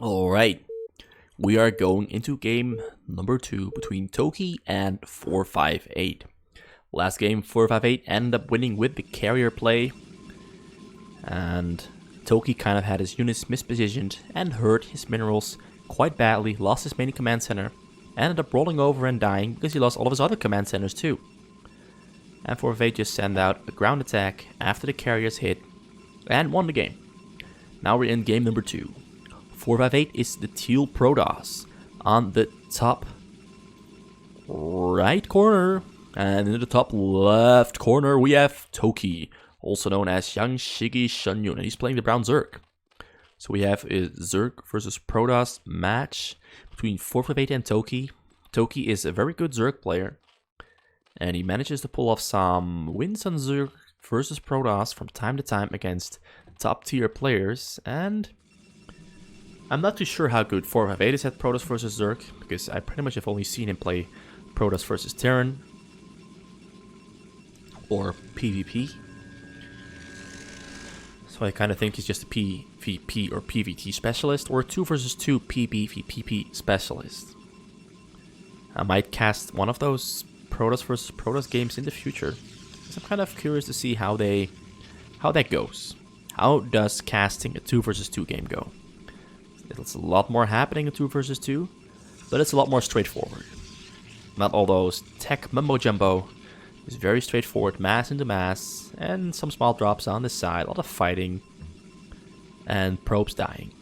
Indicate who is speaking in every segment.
Speaker 1: Alright, we are going into game number 2 between tOki and 458. Last game, 458 ended up winning with the carrier play, and tOki kind of had his units mispositioned and hurt his minerals quite badly, lost his main command center, ended up rolling over and dying because he lost all of his other command centers too. And 458 just sent out a ground attack after the carriers hit and won the game. Now we're in game number 2. 458 is the teal Protoss on the top right corner, and in the top left corner we have tOki, also known as Yang Shigi Shunyun, and he's playing the brown Zerg. So we have a Zerg versus Protoss match between 458 and tOki. tOki is a very good Zerg player, and he manages to pull off some wins on Zerg versus Protoss from time to time against top tier players, and I'm not too sure how good 458 is at Protoss versus Zerg, because I pretty much have only seen him play Protoss versus Terran or PvP. So I kind of think he's just a PvP or PvT specialist, or a 2 versus 2 PvP specialist. I might cast one of those Protoss versus Protoss games in the future, because I'm kind of curious to see how that goes. How does casting a 2 versus 2 game go? It's a lot more happening in 2 versus 2, but it's a lot more straightforward. Not all those tech mumbo jumbo. It's very straightforward, mass into mass, and some small drops on the side, a lot of fighting, and probes dying.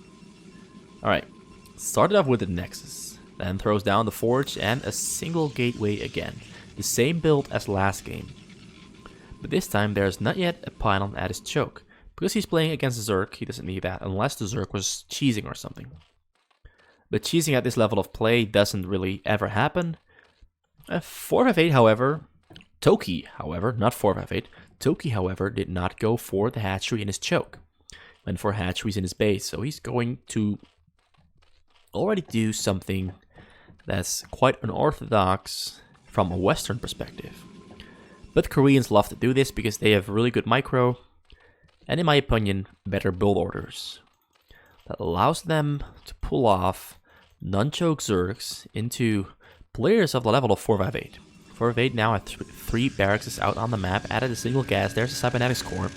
Speaker 1: Alright, started off with the Nexus, then throws down the Forge and a single gateway again. The same build as last game. But this time there's not yet a pylon at his choke. Because he's playing against a Zerg, he doesn't need that unless the Zerg was cheesing or something. But cheesing at this level of play doesn't really ever happen. 458, however, tOki, however, not 458, tOki, however, did not go for the hatchery in his choke. Went for hatcheries in his base, so he's going to already do something that's quite unorthodox from a Western perspective. But Koreans love to do this because they have really good micro, and in my opinion, better build orders. That allows them to pull off non-choke Zergs into players of the level of 458. 458 now have 3 barracks out on the map, added a single gas. There's a cybernetics core.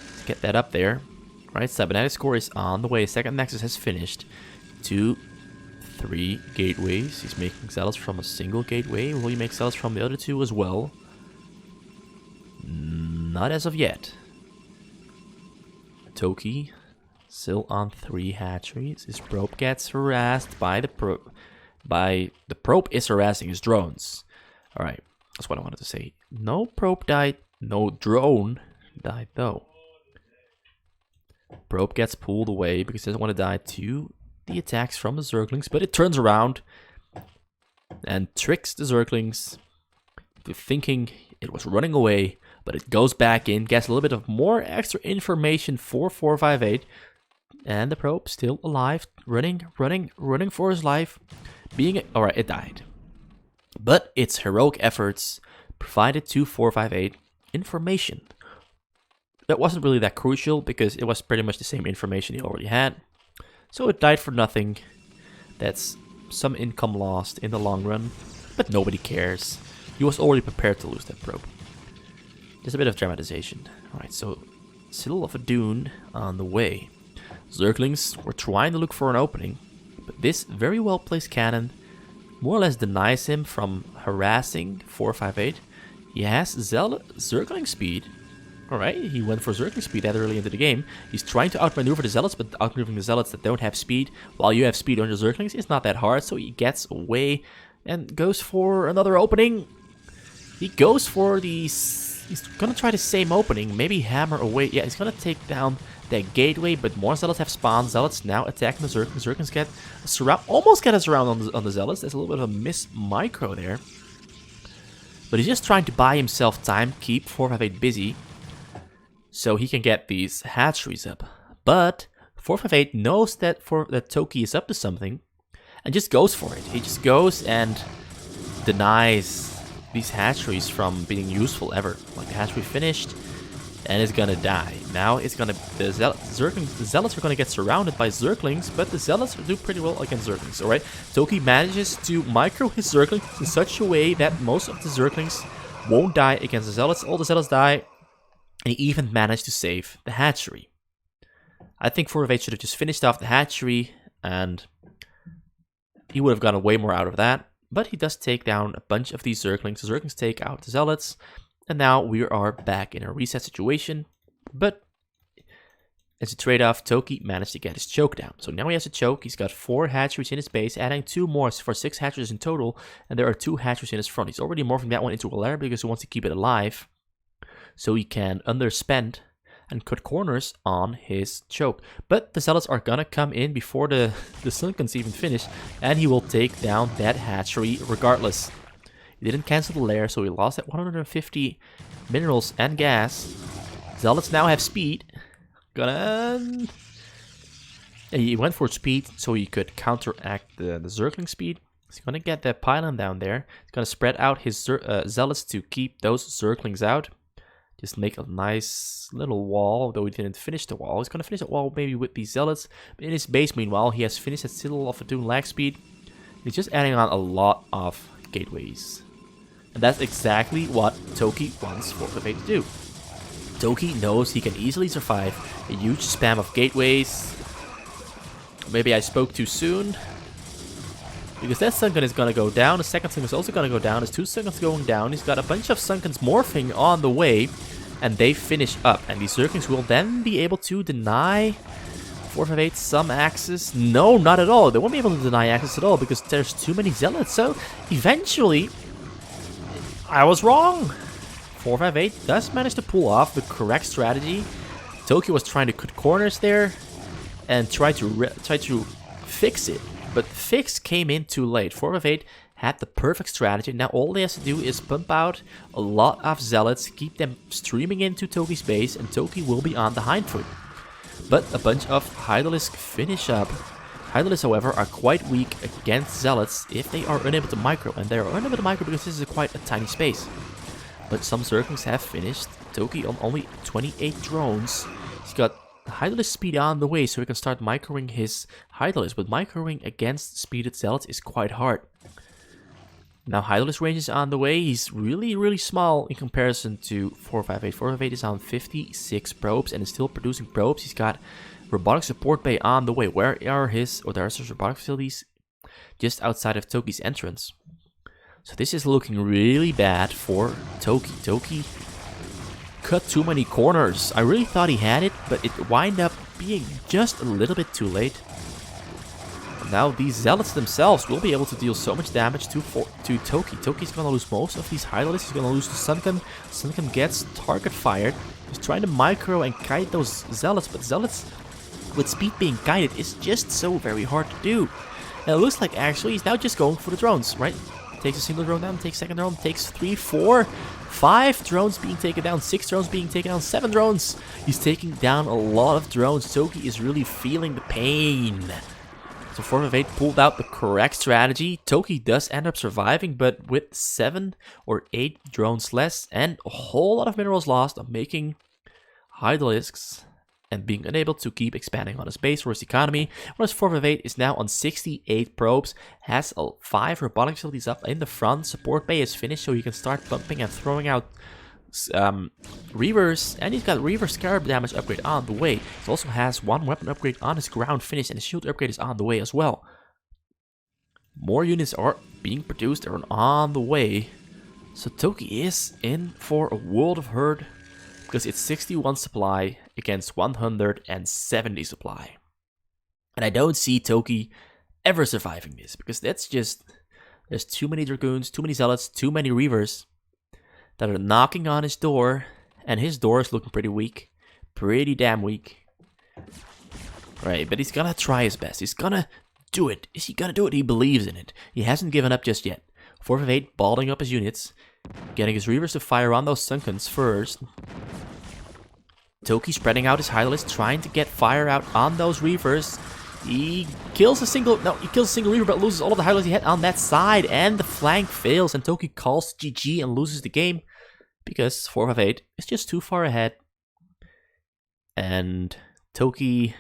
Speaker 1: Let's get that up there. Right, cybernetics core is on the way. Second Nexus has finished. 2, 3 gateways. He's making zealots from a single gateway. Will he make zealots from the other 2 as well? Not as of yet. tOki still on 3 hatcheries. His probe gets harassed by the probe. The probe is harassing his drones. Alright, that's what I wanted to say. No probe died, no drone died though. Probe gets pulled away because he doesn't want to die to the attacks from the Zerglings, but it turns around and tricks the Zerglings into thinking it was running away, but it goes back in, gets a little bit of more extra information for 458, and the probe still alive, running for his life. Alright, it died. But its heroic efforts provided to 458 information. That wasn't really that crucial because it was pretty much the same information he already had. So it died for nothing. That's some income lost in the long run, but nobody cares. He was already prepared to lose that probe. Just a bit of dramatization. Alright, so Citadel of a Dune on the way. Zerglings were trying to look for an opening, but this very well placed cannon more or less denies him from harassing 458. He has Zergling speed. Alright, he went for Zergling speed that early into the game. He's trying to outmaneuver the Zealots, but outmaneuvering the Zealots that don't have speed while you have speed on your Zerglings is not that hard, so he gets away and goes for another opening. He goes for these. He's gonna try the same opening, maybe hammer away. Yeah, he's gonna take down that gateway, but more Zealots have spawned. Zealots now attacking the Zerglings. Zerglings get a surround, almost get a surround on the Zealots. There's a little bit of a miss micro there. But he's just trying to buy himself time, keep 458 busy, so he can get these hatcheries up. But 458 knows that tOki is up to something, and just goes for it. He just goes and denies these hatcheries from being useful ever. Like, the hatchery finished, and is gonna die. Now it's gonna the Zealots are gonna get surrounded by Zerglings, but the Zealots do pretty well against Zerglings. Alright, tOki manages to micro his Zerglings in such a way that most of the Zerglings won't die against the Zealots. All the Zealots die, and he even managed to save the hatchery. I think 458 should have just finished off the hatchery, and he would have gotten way more out of that. But he does take down a bunch of these Zerglings. The Zerglings take out the Zealots, and now we are back in a reset situation. But as a trade-off, tOki managed to get his choke down. So now he has a choke. He's got 4 hatcheries in his base, adding 2 more for 6 hatcheries in total. And there are 2 hatcheries in his front. He's already morphing that one into a lair because he wants to keep it alive, so he can underspend and cut corners on his choke. But the Zealots are gonna come in before the Sunkens even finish, and he will take down that hatchery regardless. He didn't cancel the lair, so he lost at 150 minerals and gas. Zealots now have speed. He went for speed so he could counteract the Zergling speed. He's gonna get that pylon down there. He's gonna spread out his Zealots to keep those Zerglings out. Just make a nice little wall, though he didn't finish the wall. He's gonna finish the wall maybe with these Zealots. But in his base, meanwhile, he has finished at Citadel of Doom lag speed. He's just adding on a lot of gateways. And that's exactly what tOki wants 458 to do. tOki knows he can easily survive a huge spam of gateways. Maybe I spoke too soon, because that Sunken is going to go down. The second Sunken is also going to go down. There's 2 Sunkens going down. He's got a bunch of Sunkens morphing on the way, and they finish up. And these Zerglings will then be able to deny 458 some access. No, not at all. They won't be able to deny access at all because there's too many Zealots. So eventually, I was wrong. 458 does manage to pull off the correct strategy. tOki was trying to cut corners there and try to fix it. But the fix came in too late. 458 had the perfect strategy. Now all he has to do is pump out a lot of Zealots, keep them streaming into tOki's base, and tOki will be on the hind foot. But a bunch of Hydralisks finish up. Hydralisks, however, are quite weak against Zealots if they are unable to micro. And they are unable to micro because this is quite a tiny space. But some Zerglings have finished. tOki on only 28 drones. He's got Hydralisk speed on the way, so he can start microing his Hydralisk, but microing against speeded Zealots is quite hard. Now Hydralisk range is on the way. He's really small in comparison to 458. 458 is on 56 probes and is still producing probes. He's got robotic support bay on the way. Where are his, or there are some robotic facilities just outside of tOki's entrance. So this is looking really bad for tOki. tOki cut too many corners. I really thought he had it, but it wound up being just a little bit too late. Now these Zealots themselves will be able to deal so much damage to tOki. tOki's gonna lose most of these Hydralisks. He's gonna lose the Sunken. Sunken gets target fired. He's trying to micro and kite those Zealots, but Zealots with speed being kited is just so very hard to do. And it looks like actually he's now just going for the drones, right? Takes a single drone down, takes second drone, takes 3, 4, 5 drones being taken down, 6 drones being taken down, 7 drones. He's taking down a lot of drones. tOki is really feeling the pain. So 458 pulled out the correct strategy. tOki does end up surviving, but with 7 or 8 drones less and a whole lot of minerals lost of making Hydralisks and being unable to keep expanding on his base or his economy. Whereas 458 is now on 68 probes, has 5 robotic facilities up in the front. Support bay is finished, so he can start pumping and throwing out Reavers, and he's got Reaver Scarab damage upgrade on the way. He also has 1 weapon upgrade on his ground finish, and his shield upgrade is on the way as well. More units are being produced, they're on the way. So tOki is in for a world of hurt, because it's 61 supply against 170 supply. And I don't see tOki ever surviving this, because that's just, there's too many Dragoons, too many Zealots, too many Reavers that are knocking on his door, and his door is looking pretty weak. Pretty damn weak. Right, but he's gonna try his best. He's gonna do it. Is he gonna do it? He believes in it. He hasn't given up just yet. 458 balling up his units, getting his Reavers to fire on those Sunkens first. tOki spreading out his Hydralisk, trying to get fire out on those Reavers. He kills a single Reaver, but loses all of the Hydralisks he had on that side, and the flank fails, and tOki calls GG and loses the game because 458 is just too far ahead. and tOki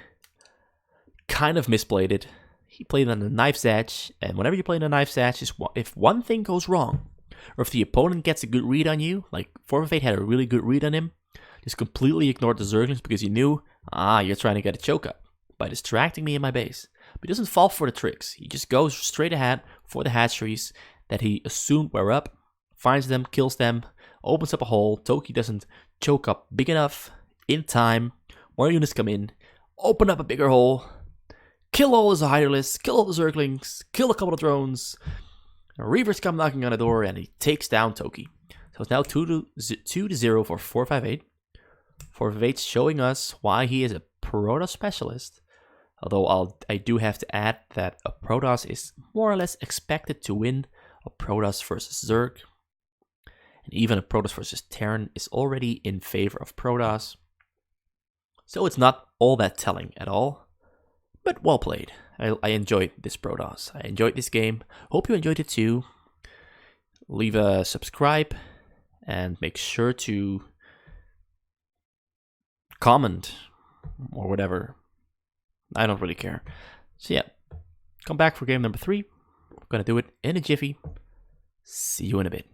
Speaker 1: kind of misplayed it. He played on the knife's edge, and whenever you play on the knife's edge, if one thing goes wrong, or if the opponent gets a good read on you, like 458 had a really good read on him, just completely ignored the Zerglings because he knew, you're trying to get a choke up by distracting me in my base. But he doesn't fall for the tricks. He just goes straight ahead for the hatcheries that he assumed were up, finds them, kills them, opens up a hole. tOki doesn't choke up big enough in time. More units come in, open up a bigger hole, kill all his hiderlists, kill all the Zerglings, kill a couple of drones. Reavers come knocking on the door, and he takes down tOki. So it's now 2-0 for 458. 458 showing us why he is a Protoss specialist. Although I do have to add that a Protoss is more or less expected to win a Protoss versus Zerg. And even a Protoss versus Terran is already in favor of Protoss. So it's not all that telling at all. But well played. I enjoyed this Protoss. I enjoyed this game. Hope you enjoyed it too. Leave a subscribe and make sure to comment or whatever. I don't really care. So yeah, come back for game number 3. We're gonna do it in a jiffy. See you in a bit.